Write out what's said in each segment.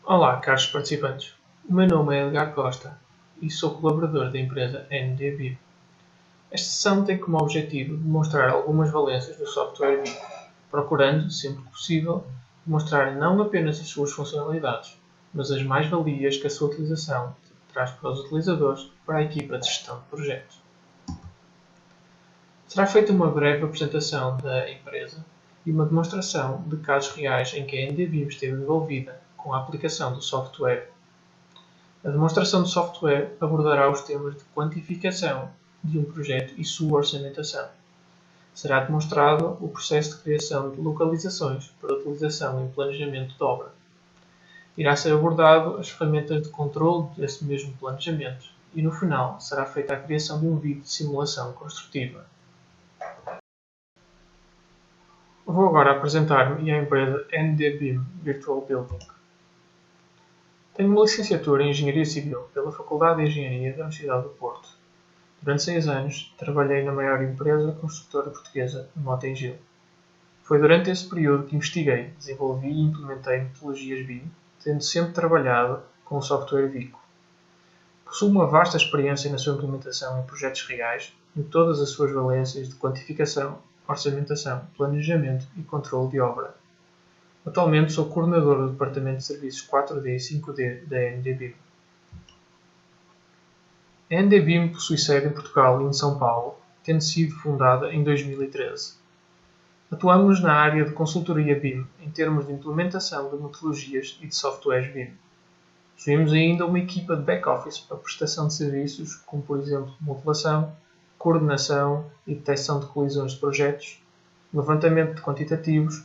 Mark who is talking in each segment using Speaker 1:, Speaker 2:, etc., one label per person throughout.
Speaker 1: Olá, caros participantes. O meu nome é Edgar Costa e sou colaborador da empresa NDB. Esta sessão tem como objetivo demonstrar algumas valências do software BIM, procurando, sempre que possível, demonstrar não apenas as suas funcionalidades, mas as mais-valias que a sua utilização traz para os utilizadores e para a equipa de gestão de projetos. Será feita uma breve apresentação da empresa e uma demonstração de casos reais em que a NDB esteve envolvida com a aplicação do software. A demonstração de software abordará os temas de quantificação de um projeto e sua orçamentação. Será demonstrado o processo de criação de localizações para utilização em planejamento de obra. Irá ser abordado as ferramentas de controle desse mesmo planejamento e, no final, será feita a criação de um vídeo de simulação construtiva. Vou agora apresentar-me e a empresa NDBIM Virtual Building. Tenho uma licenciatura em Engenharia Civil pela Faculdade de Engenharia da Universidade do Porto. Durante 6 anos, trabalhei na maior empresa construtora portuguesa, Mota-Engil. Foi durante esse período que investiguei, desenvolvi e implementei metodologias BIM, tendo sempre trabalhado com o software Vico. Possuo uma vasta experiência na sua implementação em projetos reais, em todas as suas valências de quantificação, orçamentação, planejamento e controle de obra. Atualmente sou coordenador do Departamento de Serviços 4D e 5D da NDBIM. A NDBIM possui sede em Portugal e em São Paulo, tendo sido fundada em 2013. Atuamos na área de consultoria BIM em termos de implementação de metodologias e de softwares BIM. Possuímos ainda uma equipa de back-office para prestação de serviços, como por exemplo modelação, coordenação e detecção de colisões de projetos, levantamento de quantitativos,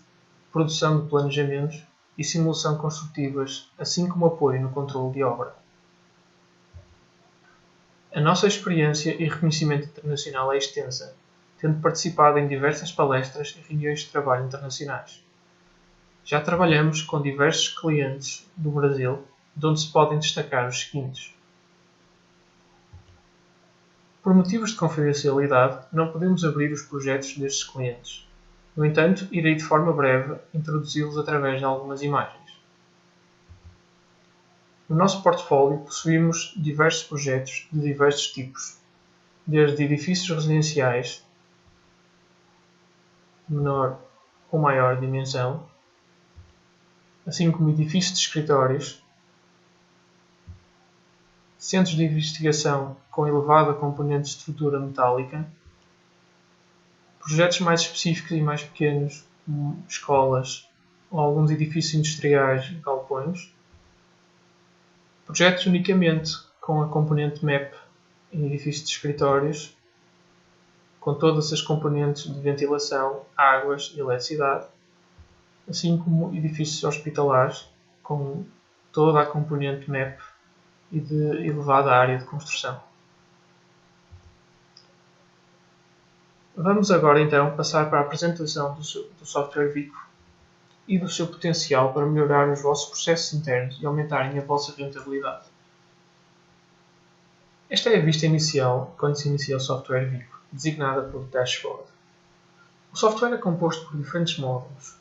Speaker 1: produção de planejamentos e simulação construtivas, assim como apoio no controle de obra. A nossa experiência e reconhecimento internacional é extensa, tendo participado em diversas palestras e reuniões de trabalho internacionais. Já trabalhamos com diversos clientes do Brasil, de onde se podem destacar os seguintes. Por motivos de confidencialidade, não podemos abrir os projetos destes clientes. No entanto, irei de forma breve introduzi-los através de algumas imagens. No nosso portfólio possuímos diversos projetos de diversos tipos, desde edifícios residenciais de menor ou maior dimensão, assim como edifícios de escritórios, centros de investigação com elevada componente de estrutura metálica, projetos mais específicos e mais pequenos, como escolas ou alguns edifícios industriais e galpões, projetos unicamente com a componente MEP em edifícios de escritórios, com todas as componentes de ventilação, águas e eletricidade, assim como edifícios hospitalares com toda a componente MEP e de elevada área de construção. Vamos agora então passar para a apresentação do software Vico e do seu potencial para melhorar os vossos processos internos e aumentarem a vossa rentabilidade. Esta é a vista inicial quando se inicia o software Vico, designada por Dashboard. O software é composto por diferentes módulos.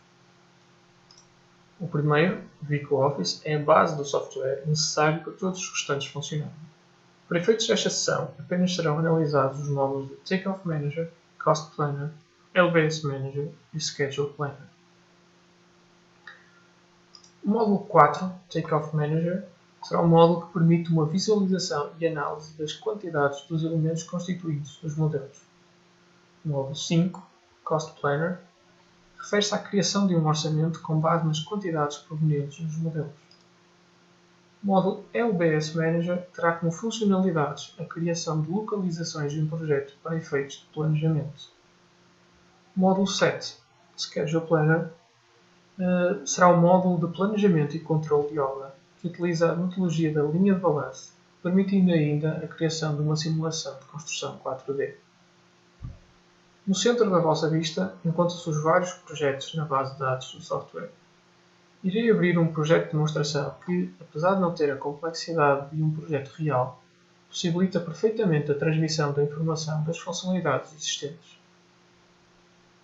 Speaker 1: O primeiro, Vico Office, é a base do software necessário para todos os restantes funcionarem. Para efeitos desta sessão, apenas serão analisados os módulos de Takeoff Manager, Cost Planner, LBS Manager e Schedule Planner. O módulo 4, Takeoff Manager, será um módulo que permite uma visualização e análise das quantidades dos elementos constituintes dos modelos. O módulo 5, Cost Planner, refere-se à criação de um orçamento com base nas quantidades provenientes dos modelos. O módulo LBS Manager terá como funcionalidades a criação de localizações de um projeto para efeitos de planejamento. O módulo 7, Schedule Planner, será o módulo de planejamento e controle de obra, que utiliza a metodologia da linha de balanço, permitindo ainda a criação de uma simulação de construção 4D. No centro da vossa vista encontram-se os vários projetos na base de dados do software. Irei abrir um projeto de demonstração que, apesar de não ter a complexidade de um projeto real, possibilita perfeitamente a transmissão da informação das funcionalidades existentes.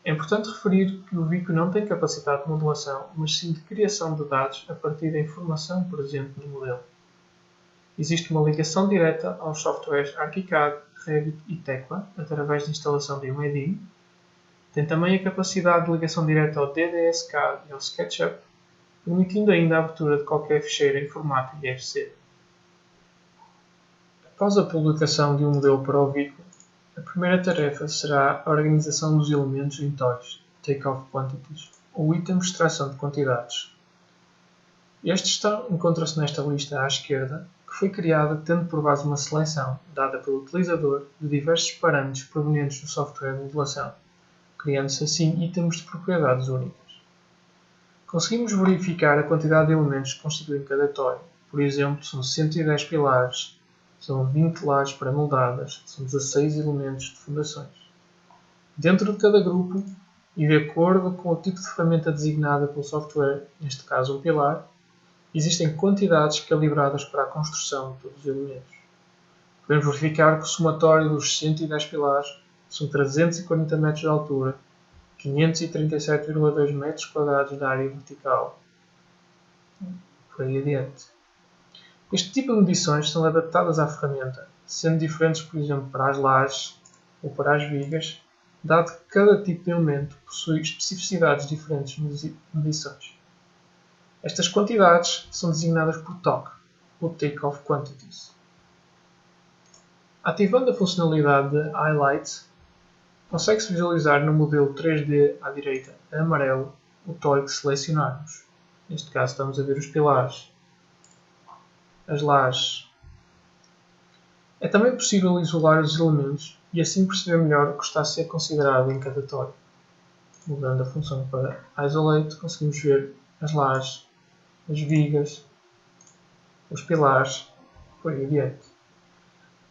Speaker 1: É importante referir que o VICO não tem capacidade de modelação, mas sim de criação de dados a partir da informação presente no modelo. Existe uma ligação direta aos softwares ArchiCAD, Revit e Tekla, através da instalação de um EDI. Tem também a capacidade de ligação direta ao DDS-CAD e ao SketchUp, permitindo ainda a abertura de qualquer ficheiro em formato IFC. Após a publicação de um modelo para o VICO, a primeira tarefa será a organização dos elementos em TOIs, Takeoff Quantities, ou itens de extração de quantidades. Estes encontram-se nesta lista à esquerda, que foi criada tendo por base uma seleção, dada pelo utilizador, de diversos parâmetros provenientes do software de modelação, criando-se assim itens de propriedades únicas. Conseguimos verificar a quantidade de elementos que constituem cada TOI. Por exemplo, são 110 pilares, são 20 lajes pré-moldadas, são 16 elementos de fundações. Dentro de cada grupo, e de acordo com o tipo de ferramenta designada pelo software, neste caso um pilar, existem quantidades calibradas para a construção de todos os elementos. Podemos verificar que o somatório dos 110 pilares são 340 metros de altura, 537,2 metros quadrados de área vertical. Por aí adiante. Este tipo de medições são adaptadas à ferramenta, sendo diferentes, por exemplo, para as lajes ou para as vigas, dado que cada tipo de elemento possui especificidades diferentes de medições. Estas quantidades são designadas por TOQ, ou Takeoff Quantities. Ativando a funcionalidade de Highlight, consegue-se visualizar no modelo 3D à direita, a amarelo, o TOI que selecionarmos. Neste caso estamos a ver os pilares, as lajes. É também possível isolar os elementos e assim perceber melhor o que está a ser considerado em cada TOI. Mudando a função para Isolate, conseguimos ver as lajes, as vigas, os pilares, por aí adiante.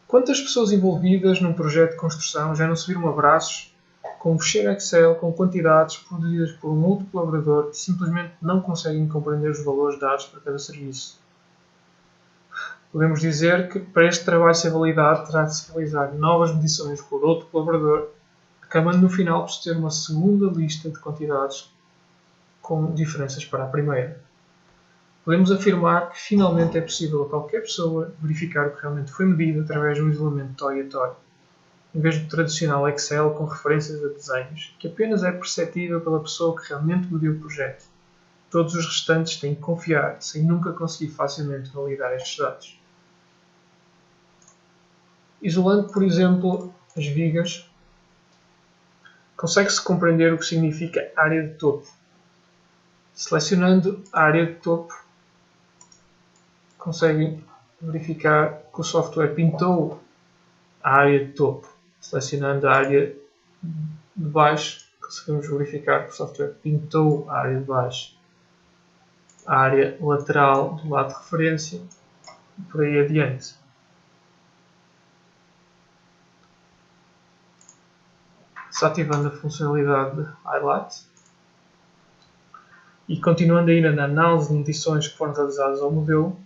Speaker 1: Quantas pessoas envolvidas num projeto de construção já não se viram abraços com um ficheiro Excel com quantidades produzidas por um outro colaborador e simplesmente não conseguem compreender os valores dados para cada serviço? Podemos dizer que para este trabalho ser validado terá de se realizar novas medições por outro colaborador, acabando no final por ter uma segunda lista de quantidades com diferenças para a primeira. Podemos afirmar que finalmente é possível a qualquer pessoa verificar o que realmente foi medido através de um isolamento TOI a TOI, em vez do tradicional Excel com referências a desenhos, que apenas é perceptível pela pessoa que realmente mediu o projeto. Todos os restantes têm que confiar, sem nunca conseguir facilmente validar estes dados. Isolando, por exemplo, as vigas, consegue-se compreender o que significa área de topo. Selecionando a área de topo, conseguem verificar que o software pintou a área de topo. Selecionando a área de baixo, conseguimos verificar que o software pintou a área de baixo. A área lateral do lado de referência e por aí adiante. Desativando a funcionalidade de Highlight e continuando ainda na análise de medições que foram realizadas ao modelo,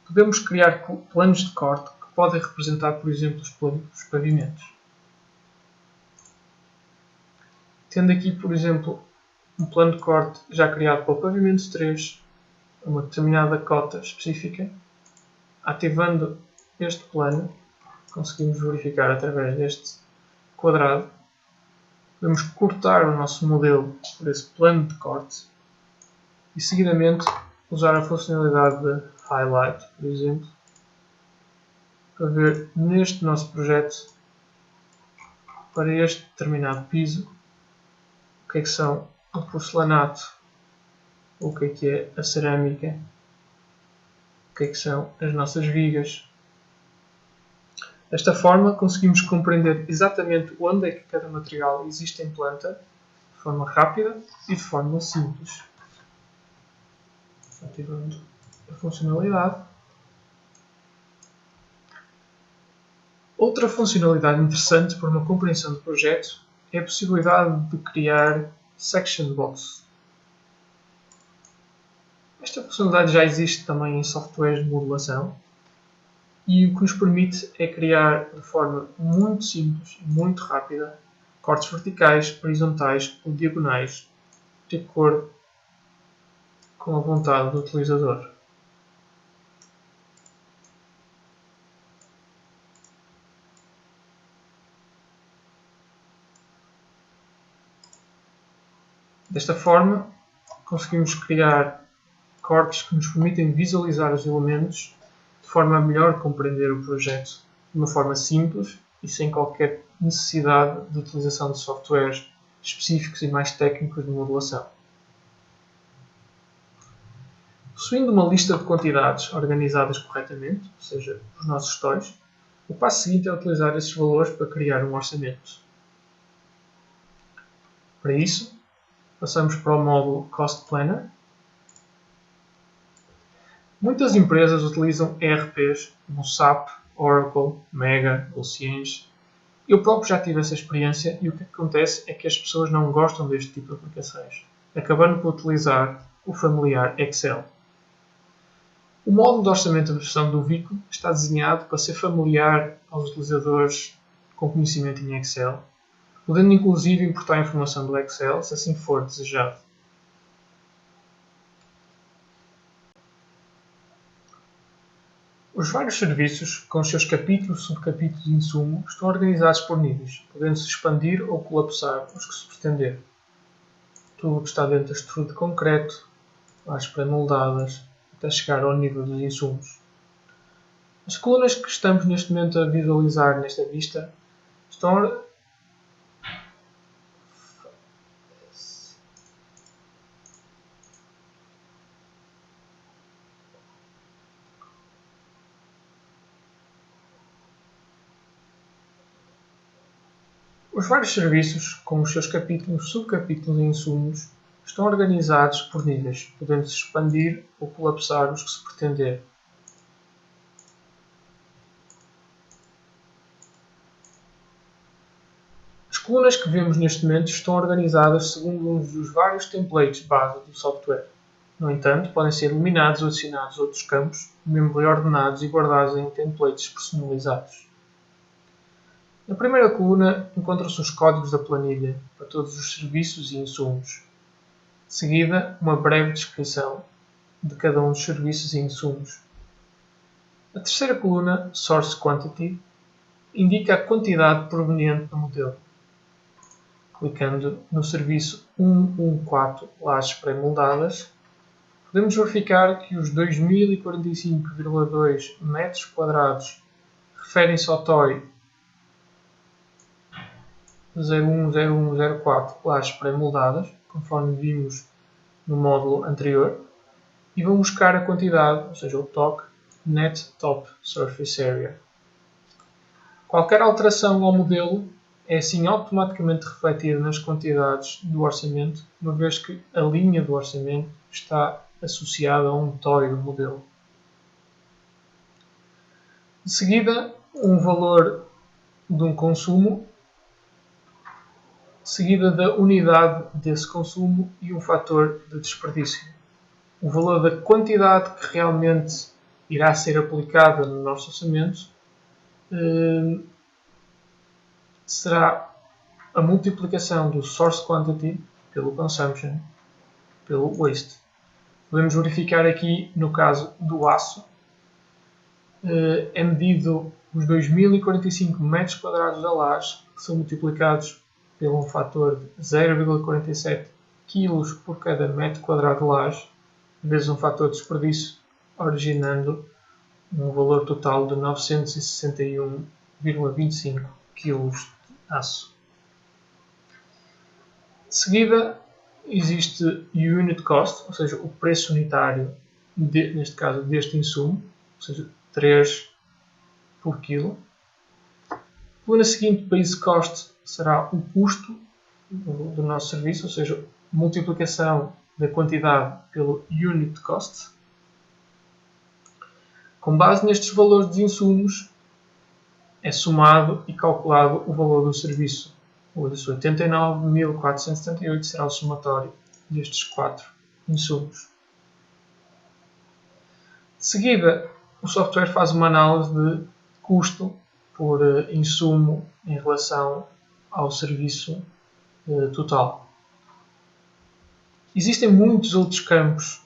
Speaker 1: podemos criar planos de corte que podem representar, por exemplo, os pavimentos. Tendo aqui, por exemplo, um plano de corte já criado para o pavimento 3, uma determinada cota específica, ativando este plano, conseguimos verificar através deste quadrado, podemos cortar o nosso modelo por esse plano de corte e seguidamente usar a funcionalidade de Highlight, por exemplo, para ver neste nosso projeto, para este determinado piso, o que é que são o porcelanato, o que é a cerâmica, o que é que são as nossas vigas. Desta forma, conseguimos compreender exatamente onde é que cada material existe em planta, de forma rápida e de forma simples. Ativando a funcionalidade. Outra funcionalidade interessante para uma compreensão do projeto é a possibilidade de criar Section Box. Esta funcionalidade já existe também em softwares de modelação e o que nos permite é criar de forma muito simples e muito rápida cortes verticais, horizontais ou diagonais, de acordo com a vontade do utilizador. Desta forma, conseguimos criar cortes que nos permitem visualizar os elementos de forma a melhor compreender o projeto de uma forma simples e sem qualquer necessidade de utilização de softwares específicos e mais técnicos de modelação. Possuindo uma lista de quantidades organizadas corretamente, ou seja, os nossos gestores, o passo seguinte é utilizar esses valores para criar um orçamento. Para isso, passamos para o módulo Cost Planner. Muitas empresas utilizam ERPs como SAP, Oracle, Mega ou Cienge. Eu próprio já tive essa experiência e o que acontece é que as pessoas não gostam deste tipo de aplicações, acabando por utilizar o familiar Excel. O módulo de orçamento de versão do Vico está desenhado para ser familiar aos utilizadores com conhecimento em Excel, podendo inclusive importar a informação do Excel se assim for desejado. Os vários serviços, com os seus capítulos, subcapítulos e insumo, estão organizados por níveis, podendo-se expandir ou colapsar os que se pretender. Tudo o que está dentro da estrutura de concreto, às pré-moldadas, até chegar ao nível dos insumos. As colunas que estamos neste momento a visualizar nesta vista estão Os vários serviços, com os seus capítulos, subcapítulos e insumos, estão organizados por níveis, podendo-se expandir ou colapsar os que se pretender. As colunas que vemos neste momento estão organizadas segundo um dos vários templates base do software. No entanto, podem ser eliminados ou adicionados outros campos, mesmo reordenados e guardados em templates personalizados. Na primeira coluna encontram-se os códigos da planilha para todos os serviços e insumos. De seguida, uma breve descrição de cada um dos serviços e insumos. A terceira coluna, Source Quantity, indica a quantidade proveniente do modelo. Clicando no serviço 114 lajes pré-moldadas, podemos verificar que os 2045,2 metros quadrados referem-se ao TOI 010104 lajes pré-moldadas, conforme vimos no módulo anterior, e vão buscar a quantidade, ou seja, o TOC, Net Top Surface Area. Qualquer alteração ao modelo é assim automaticamente refletida nas quantidades do orçamento, uma vez que a linha do orçamento está associada a um TOI do modelo. De seguida, um valor de um consumo, seguida da unidade desse consumo e um fator de desperdício. O valor da quantidade que realmente irá ser aplicada no nosso orçamento será a multiplicação do source quantity pelo consumption, pelo waste. Podemos verificar aqui, no caso do aço, é medido os 2045 metros quadrados da laje, que são multiplicados pelo um fator de 0,47 kg por cada metro quadrado de laje, vezes um fator de desperdício, originando um valor total de 961,25 kg de aço. De seguida, existe o unit cost, ou seja, o preço unitário, neste caso deste insumo, ou seja, 3 por quilo. A coluna seguinte, base cost, será o custo do nosso serviço, ou seja, multiplicação da quantidade pelo unit cost. Com base nestes valores de insumos, é somado e calculado o valor do serviço. O de 89.478 será o somatório destes 4 insumos. De seguida, o software faz uma análise de custo por insumo em relação ao serviço total. Existem muitos outros campos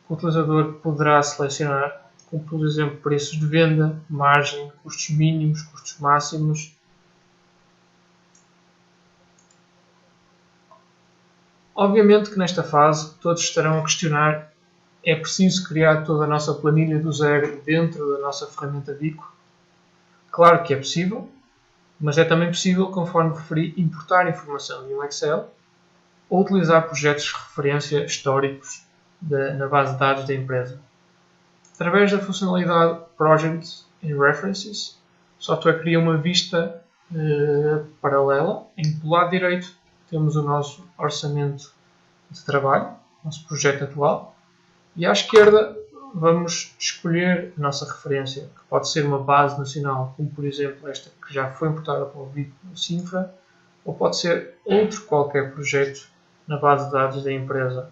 Speaker 1: que o utilizador poderá selecionar, como por exemplo preços de venda, margem, custos mínimos, custos máximos. Obviamente que nesta fase todos estarão a questionar: é preciso criar toda a nossa planilha do zero dentro da nossa ferramenta Bico? Claro que é possível, mas é também possível, conforme referi, importar informação de um Excel ou utilizar projetos de referência históricos na base de dados da empresa. Através da funcionalidade Projects and References, o software cria uma vista paralela, em que do lado direito temos o nosso orçamento de trabalho, nosso projeto atual, e à esquerda vamos escolher a nossa referência, que pode ser uma base nacional, como por exemplo esta que já foi importada para o Bico no Sinfra, ou pode ser outro qualquer projeto na base de dados da empresa.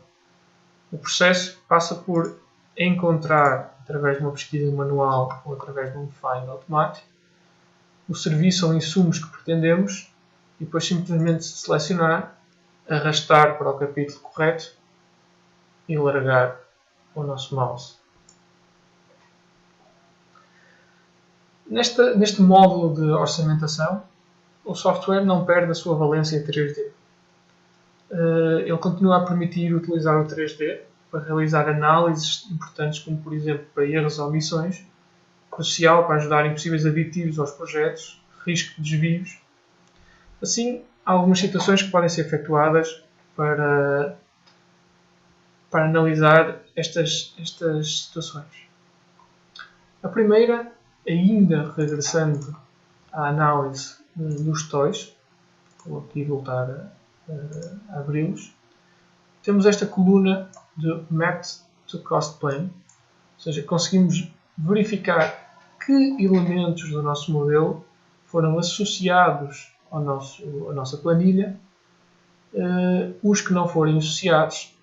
Speaker 1: O processo passa por encontrar, através de uma pesquisa manual ou através de um find automático, o serviço ou insumos que pretendemos e depois simplesmente selecionar, arrastar para o capítulo correto e largar o nosso mouse. Neste módulo de orçamentação, o software não perde a sua valência 3D. Ele continua a permitir utilizar o 3D para realizar análises importantes, como por exemplo para erros ou omissões, crucial para ajudar em possíveis aditivos aos projetos, risco de desvios. Assim, há algumas situações que podem ser efetuadas para analisar estas situações. A primeira, ainda regressando à análise dos TOIs, vou aqui voltar a abri-los, temos esta coluna de Mapped to Cost Plan, ou seja, conseguimos verificar que elementos do nosso modelo foram associados à nossa planilha, os que não forem associados,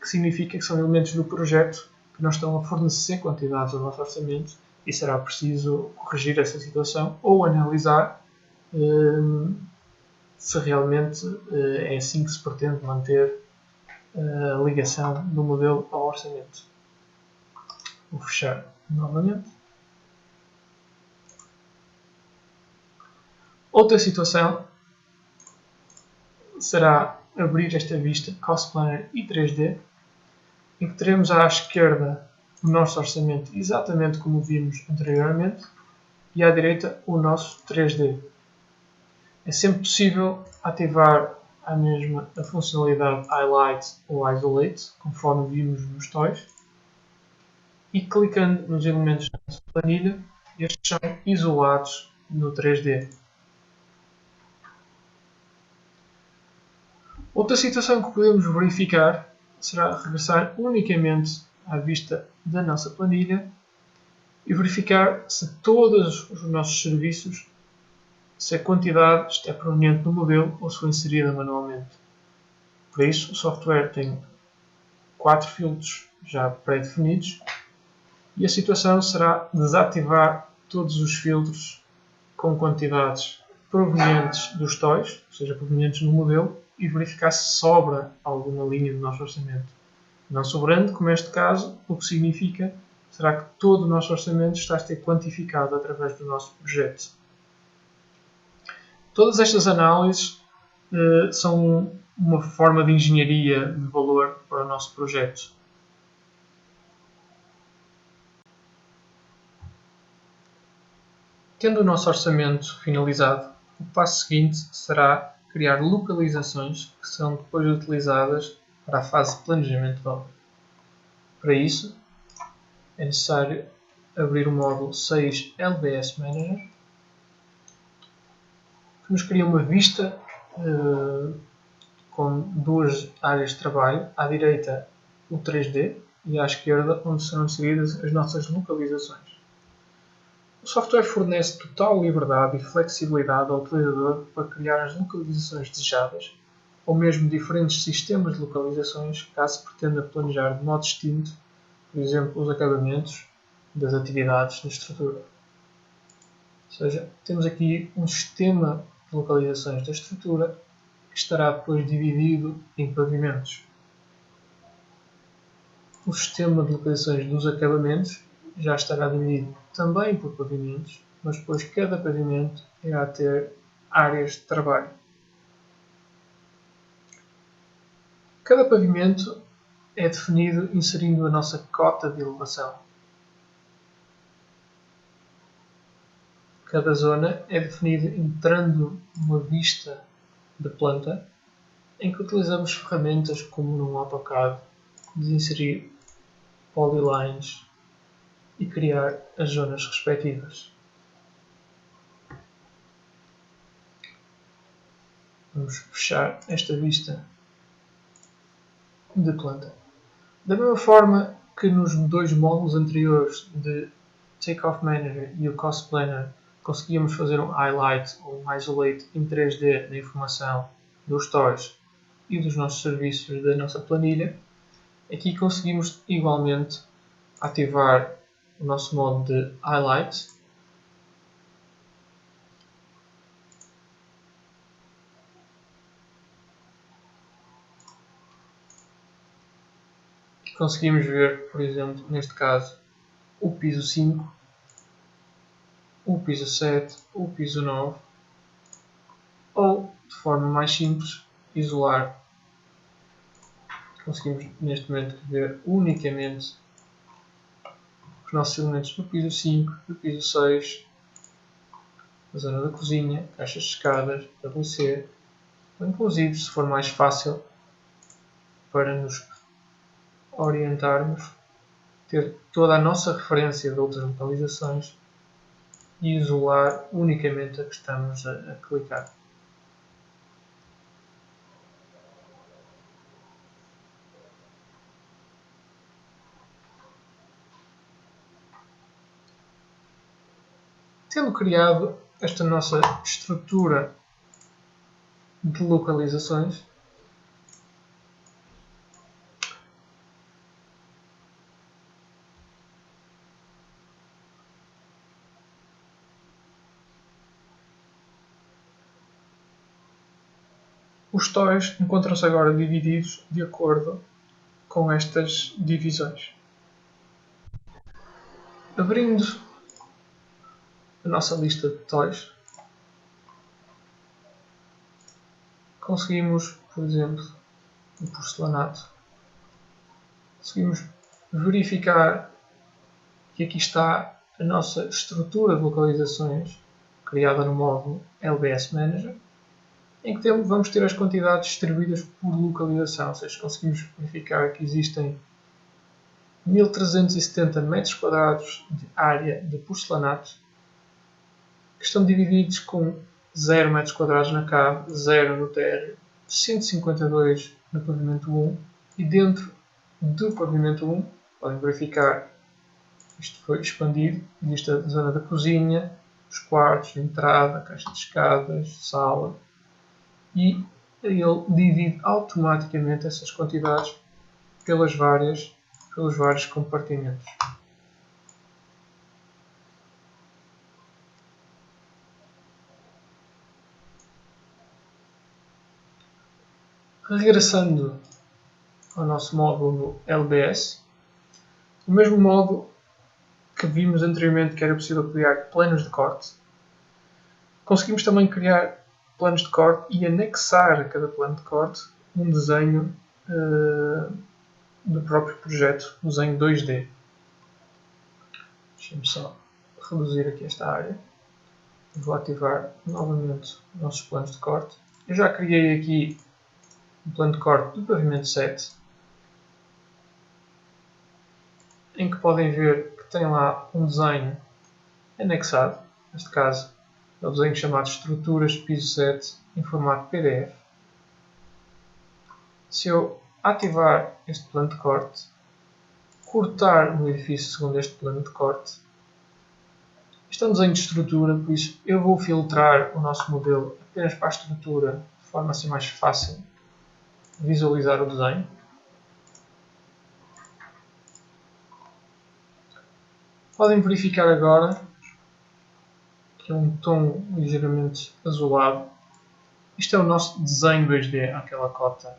Speaker 1: que significa que são elementos do projeto que não estão a fornecer quantidades ao nosso orçamento e será preciso corrigir essa situação ou analisar se realmente é assim que se pretende manter a ligação do modelo ao orçamento. Vou fechar novamente. Outra situação será abrir esta vista Cost Planner e 3D, em que teremos à esquerda o nosso orçamento exatamente como vimos anteriormente e à direita o nosso 3D. É sempre possível ativar a mesma a funcionalidade Highlight ou Isolate, conforme vimos nos TOIs, e clicando nos elementos da nossa planilha, estes são isolados no 3D. Outra situação que podemos verificar será regressar unicamente à vista da nossa planilha e verificar se todos os nossos serviços, se a quantidade está proveniente do modelo ou se foi inserida manualmente. Para isso, o software tem 4 filtros já pré-definidos e a situação será desativar todos os filtros com quantidades provenientes dos TOIs, ou seja, provenientes do modelo, e verificar se sobra alguma linha do nosso orçamento. Não sobrando, como este caso, o que significa será que todo o nosso orçamento está a ser quantificado através do nosso projeto. Todas estas análises são uma forma de engenharia de valor para o nosso projeto. Tendo o nosso orçamento finalizado, o passo seguinte será criar localizações que são depois utilizadas para a fase de planejamento de obra. Para isso, é necessário abrir o módulo 6 LBS Manager, que nos cria uma vista com duas áreas de trabalho, à direita o 3D e à esquerda onde serão inseridas as nossas localizações. O software fornece total liberdade e flexibilidade ao utilizador para criar as localizações desejadas ou mesmo diferentes sistemas de localizações caso pretenda planejar de modo distinto, por exemplo, os acabamentos das atividades da estrutura. Ou seja, temos aqui um sistema de localizações da estrutura, que estará depois dividido em pavimentos. O sistema de localizações dos acabamentos já estará dividido também por pavimentos, mas depois cada pavimento irá ter áreas de trabalho. Cada pavimento é definido inserindo a nossa cota de elevação. Cada zona é definida entrando numa vista de planta, em que utilizamos ferramentas como no AutoCAD de inserir polylines e criar as zonas respectivas. Vamos fechar esta vista de planta. Da mesma forma que nos dois módulos anteriores de Takeoff Manager e o Cost Planner conseguíamos fazer um highlight ou um isolate em 3D da informação dos stores e dos nossos serviços da nossa planilha, aqui conseguimos igualmente ativar o nosso modo de highlight e conseguimos ver, por exemplo, neste caso, o piso 5, o piso 7, o piso 9, ou, de forma mais simples, isolar. Conseguimos neste momento ver unicamente os nossos elementos do piso 5, do piso 6, a zona da cozinha, caixas de escadas, WC, inclusive se for mais fácil para nos orientarmos, ter toda a nossa referência de outras localizações e isolar unicamente a que estamos a clicar. Tendo criado esta nossa estrutura de localizações, os stores encontram-se agora divididos de acordo com estas divisões. Abrindo a nossa lista de toys, conseguimos, por exemplo, o porcelanato. Conseguimos verificar que aqui está a nossa estrutura de localizações criada no módulo LBS Manager, em que vamos ter as quantidades distribuídas por localização, ou seja, conseguimos verificar que existem 1370 metros quadrados de área de porcelanato, que estão divididos com 0 metros quadrados na cave, 0 no térreo, 152 no pavimento 1 e dentro do pavimento 1, podem verificar, isto foi expandido, existe a zona da cozinha, os quartos, a entrada, a caixa de escadas, sala, e ele divide automaticamente essas quantidades pelos vários compartimentos. Regressando ao nosso módulo LBS, o mesmo modo que vimos anteriormente que era possível criar planos de corte, conseguimos também criar planos de corte e anexar a cada plano de corte um desenho do próprio projeto, um desenho 2D. Deixem-me só reduzir aqui esta área. Vou ativar novamente os nossos planos de corte. Eu já criei aqui um plano de corte do pavimento 7, em que podem ver que tem lá um desenho anexado, neste caso é o desenho chamado Estruturas Piso 7 em formato PDF. Se eu ativar este plano de corte, cortar o edifício segundo este plano de corte, isto é um desenho de estrutura, por isso eu vou filtrar o nosso modelo apenas para a estrutura, de forma a ser mais fácil visualizar o desenho. Podem verificar agora que é um tom ligeiramente azulado, Isto é o nosso desenho 2D, aquela cota.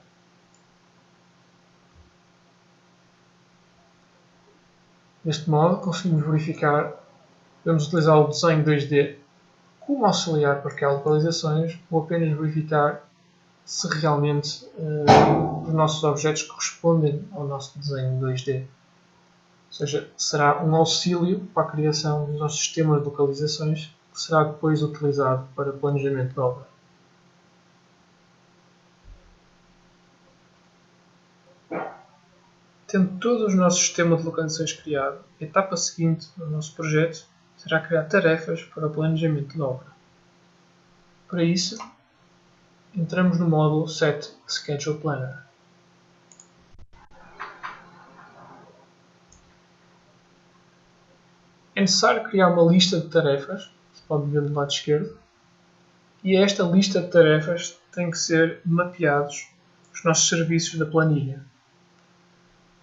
Speaker 1: Deste modo, conseguimos verificar, podemos utilizar o desenho 2D como auxiliar para criar localizações ou apenas verificar se realmente os nossos objetos correspondem ao nosso desenho 2D. Ou seja, será um auxílio para a criação do nosso sistema de localizações que será depois utilizado para planejamento de obra. Tendo todo o nosso sistema de localizações criado, a etapa seguinte do nosso projeto será criar tarefas para o planejamento de obra. Para isso, entramos no módulo Set Schedule Planner. É necessário criar uma lista de tarefas, se pode ver do lado esquerdo, e esta lista de tarefas tem que ser mapeados os nossos serviços da planilha.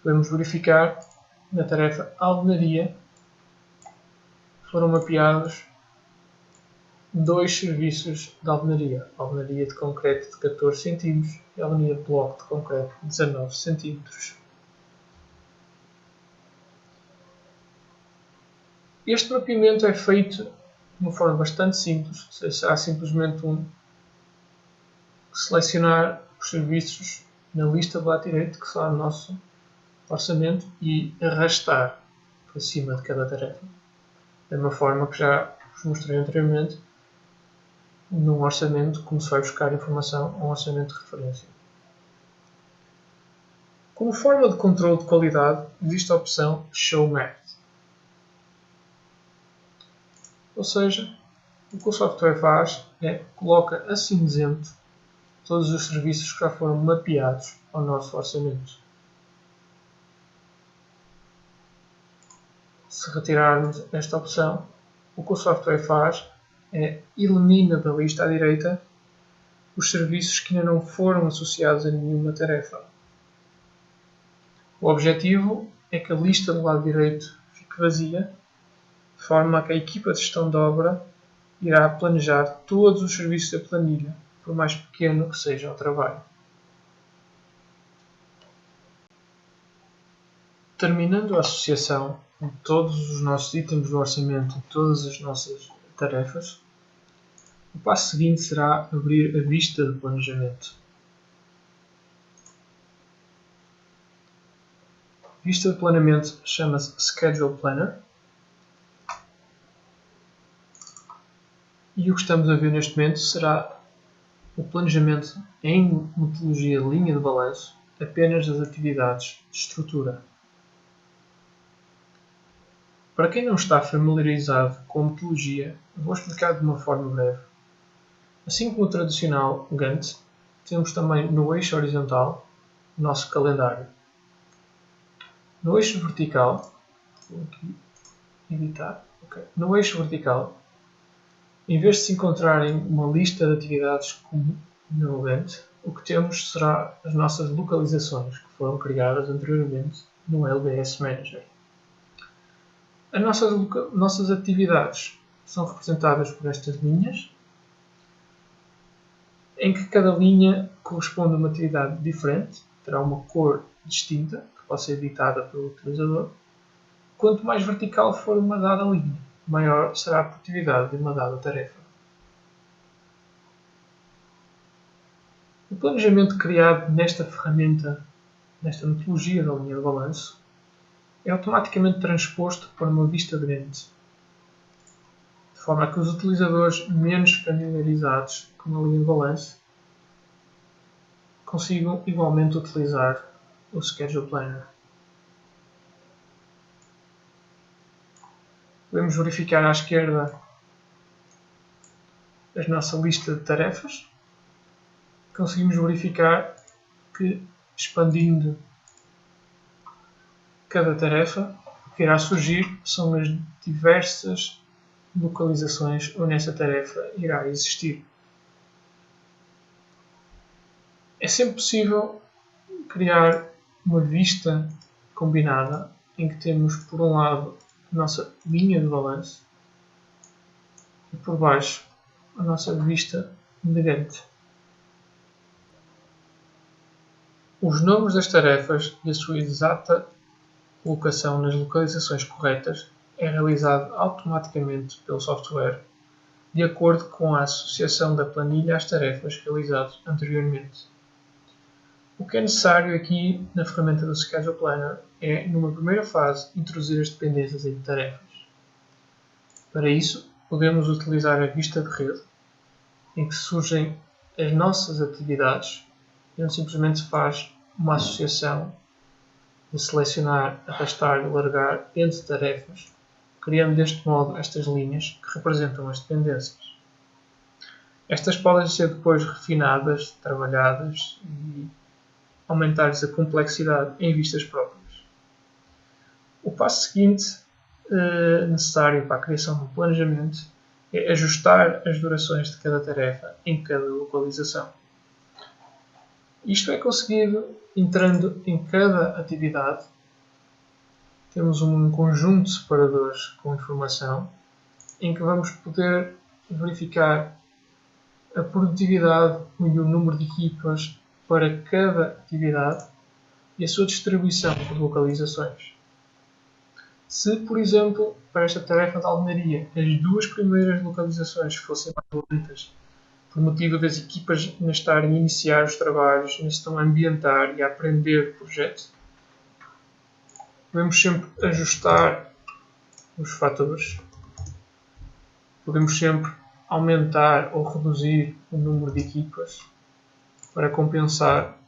Speaker 1: Podemos verificar na tarefa alvenaria foram mapeados 2 serviços de alvenaria. A alvenaria de concreto de 14 cm e a alvenaria de bloco de concreto de 19 cm. Este mapeamento é feito de uma forma bastante simples. Será simplesmente selecionar os serviços na lista do lado direito, que são o nosso orçamento, e arrastar para cima de cada tarefa. Da mesma forma que já vos mostrei anteriormente, num orçamento, como se vai buscar informação a um orçamento de referência. Como forma de controle de qualidade, existe a opção Show Math. Ou seja, o que o software faz é coloca a cinzento todos os serviços que já foram mapeados ao nosso orçamento. Se retirarmos esta opção, o que o software faz é elimina da lista à direita os serviços que ainda não foram associados a nenhuma tarefa. O objetivo é que a lista do lado direito fique vazia, de forma a que a equipa de gestão de obra irá planejar todos os serviços da planilha, por mais pequeno que seja o trabalho. Terminando a associação de todos os nossos itens do orçamento e todas as nossas tarefas, o passo seguinte será abrir a vista de planejamento. A vista de planeamento chama-se Schedule Planner e o que estamos a ver neste momento será o planejamento em metodologia linha de balanço apenas das atividades de estrutura. Para quem não está familiarizado com a metodologia, vou explicar de uma forma breve. Assim como o tradicional Gantt, temos também no eixo horizontal o nosso calendário. No eixo vertical, vou aqui editar, no eixo vertical, em vez de se encontrarem uma lista de atividades como no Gantt, o que temos será as nossas localizações que foram criadas anteriormente no LBS Manager. As nossas atividades são representadas por estas linhas, em que cada linha corresponde a uma atividade diferente, terá uma cor distinta, que pode ser editada pelo utilizador. Quanto mais vertical for uma dada linha, maior será a produtividade de uma dada tarefa. O planejamento criado nesta ferramenta, nesta metodologia da linha de balanço, é automaticamente transposto para uma vista grande, de forma a que os utilizadores menos familiarizados com a linha de balanço consigam igualmente utilizar o Schedule Planner. Podemos verificar à esquerda a nossa lista de tarefas. Conseguimos verificar que, expandindo cada tarefa, o que irá surgir são as diversas localizações onde essa tarefa irá existir. É sempre possível criar uma vista combinada em que temos, por um lado, a nossa linha de balanço e por baixo a nossa vista de Gantt. Os nomes das tarefas e a sua exata colocação nas localizações corretas é realizado automaticamente pelo software, de acordo com a associação da planilha às tarefas realizadas anteriormente. O que é necessário aqui na ferramenta do Schedule Planner é, numa primeira fase, introduzir as dependências entre tarefas. Para isso, podemos utilizar a vista de rede, em que surgem as nossas atividades e onde simplesmente se faz uma associação de selecionar, arrastar e largar entre tarefas, criando deste modo estas linhas que representam as dependências. Estas podem ser depois refinadas, trabalhadas e aumentar-lhes a complexidade em vistas próprias. O passo seguinte necessário para a criação do planejamento é ajustar as durações de cada tarefa em cada localização. Isto é conseguido entrando em cada atividade. Temos um conjunto de separadores com informação em que vamos poder verificar a produtividade e o número de equipas para cada atividade e a sua distribuição por localizações. Se, por exemplo, para esta tarefa de alvenaria, as duas primeiras localizações fossem mais lentas, por motivo das equipas ainda estarem a iniciar os trabalhos, ainda estão a ambientar e a aprender o projeto, podemos sempre ajustar os fatores. Podemos sempre aumentar ou reduzir o número de equipas para compensar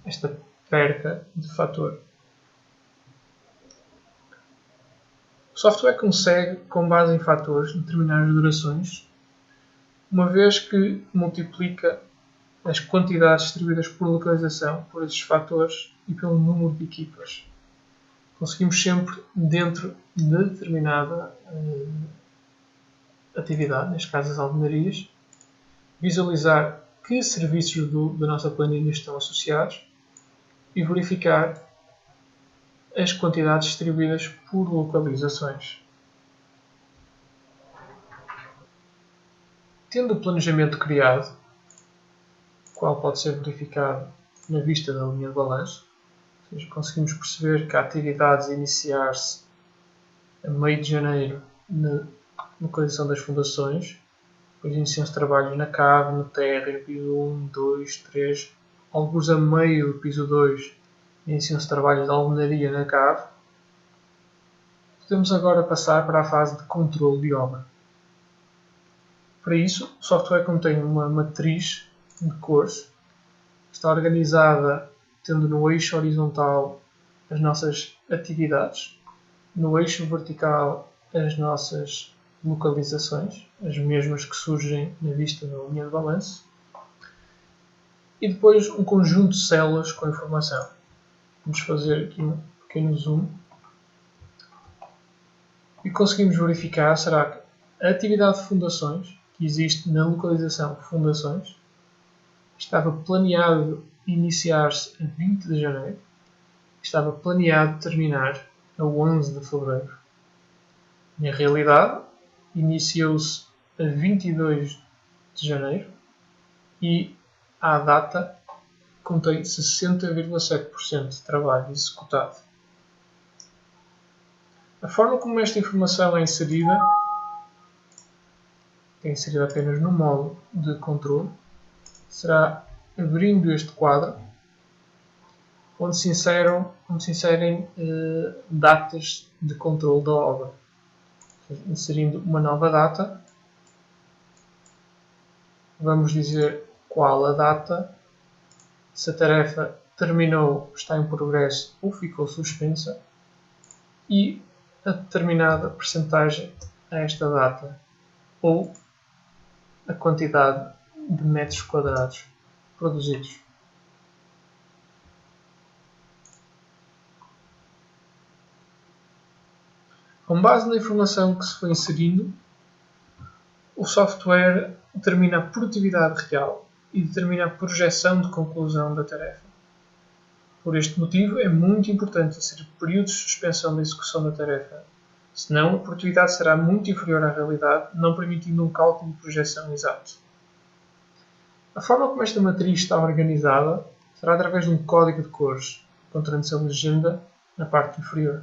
Speaker 1: esta perca de fator. O software consegue, com base em fatores, determinar as durações, uma vez que multiplica as quantidades distribuídas por localização por esses fatores e pelo número de equipas. Conseguimos sempre, dentro de determinada atividade, neste caso as alvenarias, visualizar que serviços da nossa planilha estão associados e verificar as quantidades distribuídas por localizações. Tendo o planejamento criado, o qual pode ser verificado na vista da linha de balanço, ou seja, conseguimos perceber que há atividades a iniciar-se a meio de janeiro na localização das fundações, depois iniciam-se trabalhos na cave, no térreo, piso 1, 2, 3, alguns a meio do piso 2, iniciam-se trabalhos de alvenaria na cave. Podemos agora passar para a fase de controle de obra. Para isso, o software contém uma matriz de cores, está organizada tendo no eixo horizontal as nossas atividades, no eixo vertical as nossas localizações, as mesmas que surgem na vista da linha de balanço, e depois um conjunto de células com informação. Vamos fazer aqui um pequeno zoom e conseguimos verificar será que a atividade de fundações que existe na localização fundações estava planeado iniciar-se a 20 de janeiro, estava planeado terminar a 11 de fevereiro. Na realidade, iniciou-se a 22 de janeiro e à data contém 60,7% de trabalho executado. A forma como esta informação é inserida apenas no modo de controle, será abrindo este quadro, onde se inserem datas de controle da obra. Inserindo uma nova data, vamos dizer qual a data, se a tarefa terminou, está em progresso ou ficou suspensa, e a determinada percentagem a esta data, ou a quantidade de metros quadrados produzidos. Com base na informação que se foi inserindo, o software determina a produtividade real e determina a projeção de conclusão da tarefa. Por este motivo, é muito importante inserir períodos de suspensão da execução da tarefa, senão a produtividade será muito inferior à realidade, não permitindo um cálculo de projeção exato. A forma como esta matriz está organizada será através de um código de cores, encontrando-se a legenda na parte inferior.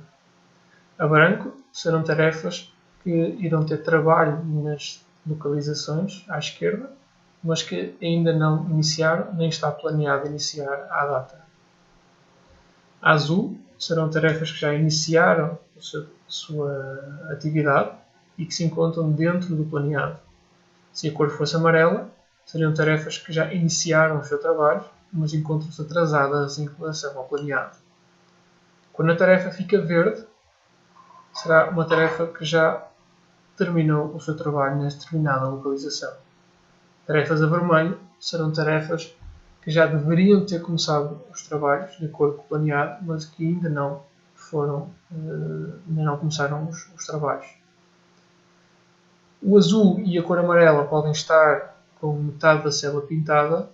Speaker 1: A branco serão tarefas que irão ter trabalho nas localizações à esquerda, mas que ainda não iniciaram, nem está planeado iniciar à data. A azul serão tarefas que já iniciaram a sua atividade e que se encontram dentro do planeado. Se a cor fosse amarela, seriam tarefas que já iniciaram o seu trabalho, mas encontram-se atrasadas em relação ao planeado. Quando a tarefa fica verde, será uma tarefa que já terminou o seu trabalho nessa determinada localização. Tarefas a vermelho serão tarefas que já deveriam ter começado os trabalhos de acordo com o planeado, mas que ainda não começaram os trabalhos. O azul e a cor amarela podem estar com metade da célula pintada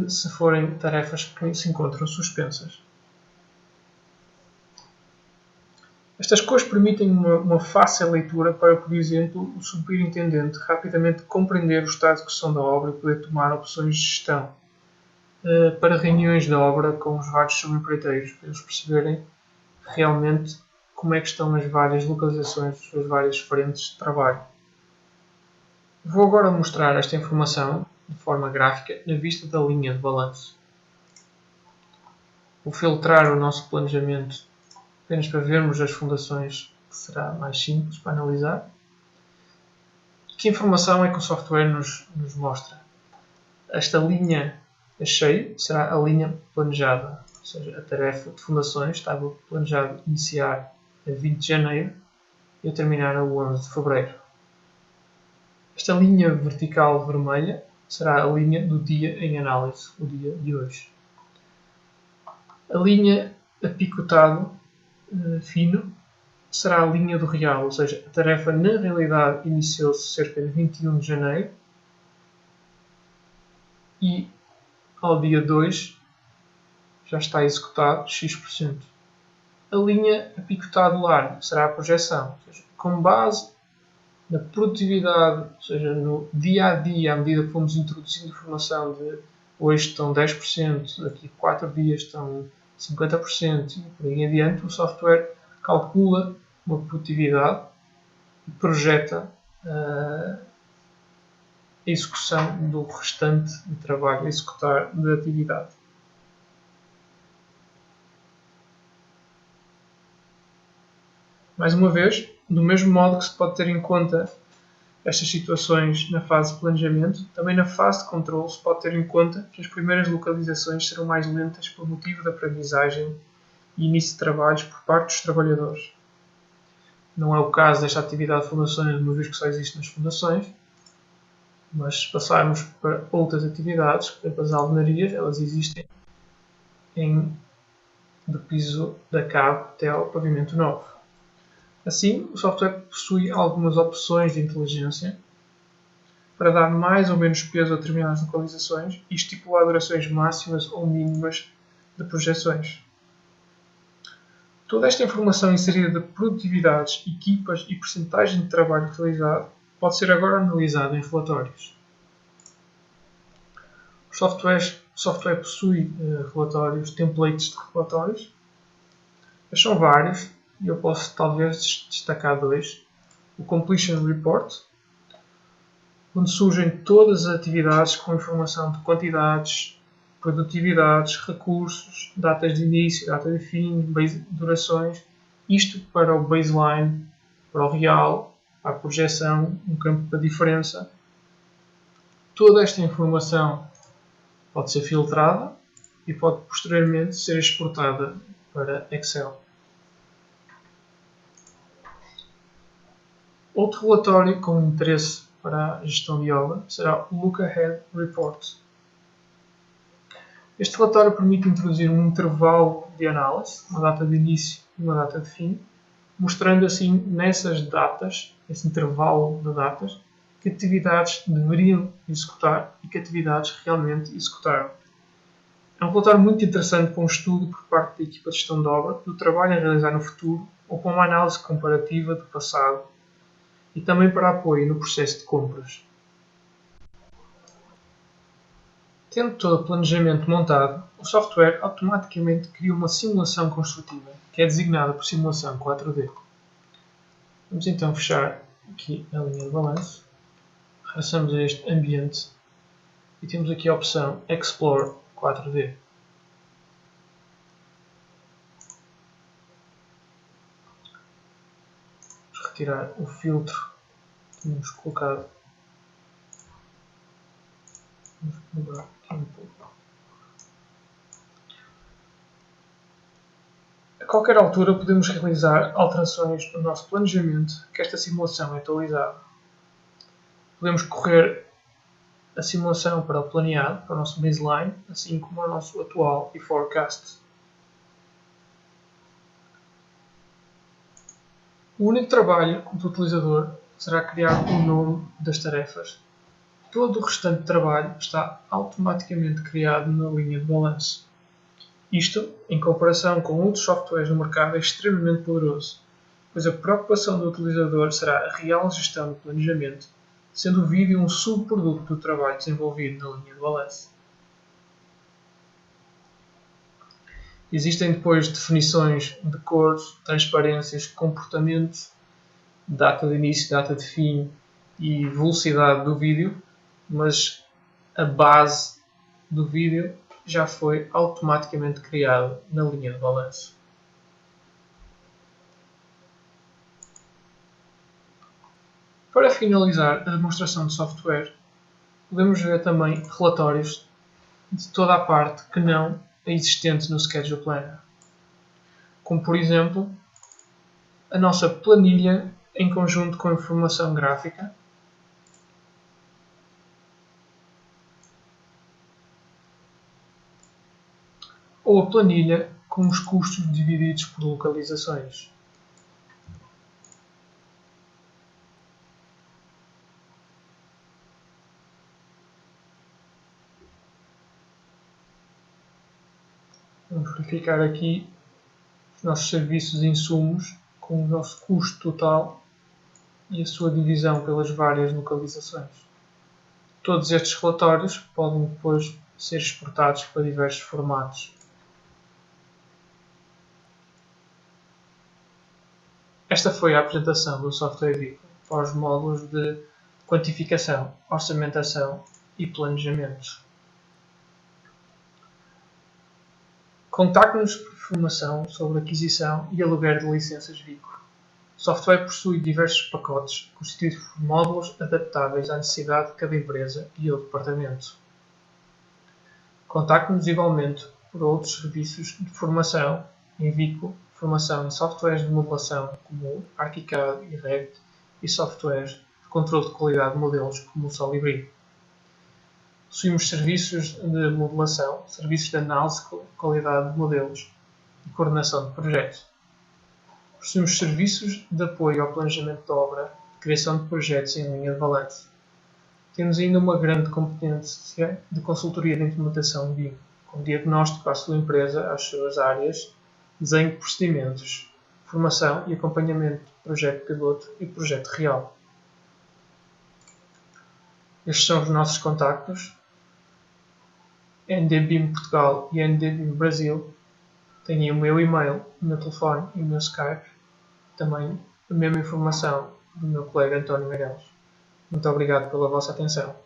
Speaker 1: se forem tarefas que se encontram suspensas. Estas cores permitem uma fácil leitura para, por exemplo, o superintendente rapidamente compreender o estado de execução da obra e poder tomar opções de gestão para reuniões da obra com os vários subempreiteiros, para eles perceberem realmente como é que estão as várias localizações, as suas várias frentes de trabalho. Vou agora mostrar esta informação de forma gráfica na vista da linha de balanço. Vou filtrar o nosso planejamento apenas para vermos as fundações, que será mais simples para analisar. Que informação é que o software nos mostra? Esta linha a cheio será a linha planejada, ou seja, a tarefa de fundações estava planejado iniciar a 20 de janeiro e a terminar a 11 de fevereiro. Esta linha vertical vermelha será a linha do dia em análise, o dia de hoje. A linha a picotado fino será a linha do real, ou seja, a tarefa na realidade iniciou-se cerca de 21 de janeiro e ao dia 2 já está executado X%. A linha a picotado largo será a projeção, ou seja, com base na produtividade, ou seja, no dia a dia, à medida que fomos introduzindo informação de hoje estão 10%, daqui a 4 dias estão 50% e por aí adiante, o software calcula uma produtividade e projeta a execução do restante de trabalho a executar da atividade. Mais uma vez, do mesmo modo que se pode ter em conta estas situações na fase de planejamento, também na fase de controle se pode ter em conta que as primeiras localizações serão mais lentas por motivo da aprendizagem e início de trabalhos por parte dos trabalhadores. Não é o caso desta atividade de fundações, uma vez que só existe nas fundações, mas se passarmos para outras atividades, por exemplo as alvenarias, elas existem do piso da cave até ao pavimento novo. Assim, o software possui algumas opções de inteligência para dar mais ou menos peso a determinadas localizações e estipular durações máximas ou mínimas de projeções. Toda esta informação inserida de produtividades, equipas e percentagem de trabalho realizado pode ser agora analisada em relatórios. O software possui relatórios, templates de relatórios. Eles são vários e eu posso talvez destacar dois. O Completion Report, onde surgem todas as atividades com informação de quantidades, produtividades, recursos, datas de início, data de fim, durações, isto para o baseline, para o real, para a projeção, um campo para a diferença. Toda esta informação pode ser filtrada e pode posteriormente ser exportada para Excel. Outro relatório com interesse para a gestão de obra será o Look Ahead Report. Este relatório permite introduzir um intervalo de análise, uma data de início e uma data de fim, mostrando assim nessas datas, esse intervalo de datas, que atividades deveriam executar e que atividades realmente executaram. É um relatório muito interessante para um estudo por parte da equipa de gestão de obra do trabalho a realizar no futuro ou para uma análise comparativa do passado e também para apoio no processo de compras. Tendo todo o planejamento montado, o software automaticamente cria uma simulação construtiva, que é designada por simulação 4D. Vamos então fechar aqui a linha de balanço, regressamos a este ambiente e temos aqui a opção Explore 4D. Vamos retirar o filtro que tínhamos colocado. Vamos mudar aqui um pouco. A qualquer altura podemos realizar alterações no nosso planejamento que esta simulação é atualizada. Podemos correr a simulação para o planeado, para o nosso baseline, assim como o nosso atual e forecast. O único trabalho do utilizador será criar o nome das tarefas. Todo o restante trabalho está automaticamente criado na linha de balanço. Isto, em comparação com outros softwares no mercado, é extremamente poderoso, pois a preocupação do utilizador será a real gestão do planejamento, sendo o vídeo um subproduto do trabalho desenvolvido na linha de balanço. Existem depois definições de cores, transparências, comportamentos, data de início, data de fim e velocidade do vídeo, mas a base do vídeo já foi automaticamente criada na linha de balanço. Para finalizar a demonstração de software, podemos ver também relatórios de toda a parte que não é existente no Schedule Planner, como por exemplo a nossa planilha em conjunto com informação gráfica, ou a planilha com os custos divididos por localizações. Vamos verificar aqui os nossos serviços e insumos com o nosso custo total e a sua divisão pelas várias localizações. Todos estes relatórios podem depois ser exportados para diversos formatos. Esta foi a apresentação do software Vico para os módulos de quantificação, orçamentação e planejamento. Contacte-nos por informação sobre aquisição e aluguer de licenças Vico. O software possui diversos pacotes constituídos por módulos adaptáveis à necessidade de cada empresa e ou departamento. Contacte-nos igualmente por outros serviços de formação em Vico, formação em softwares de modelação como ArchiCAD e Revit e softwares de controle de qualidade de modelos como o Solibri. Possuímos serviços de modelação, serviços de análise de qualidade de modelos e coordenação de projetos. Possuímos serviços de apoio ao planejamento de obra, de criação de projetos em linha de balanço. Temos ainda uma grande competência de consultoria de implementação de BIM, com diagnóstico à sua empresa, às suas áreas, desenho de procedimentos, formação e acompanhamento de projeto piloto e projeto real. Estes são os nossos contactos. NDBIM Portugal e NDBIM Brasil. Tenho o meu e-mail, o meu telefone e o meu Skype. Também a mesma informação do meu colega António Meireles. Muito obrigado pela vossa atenção.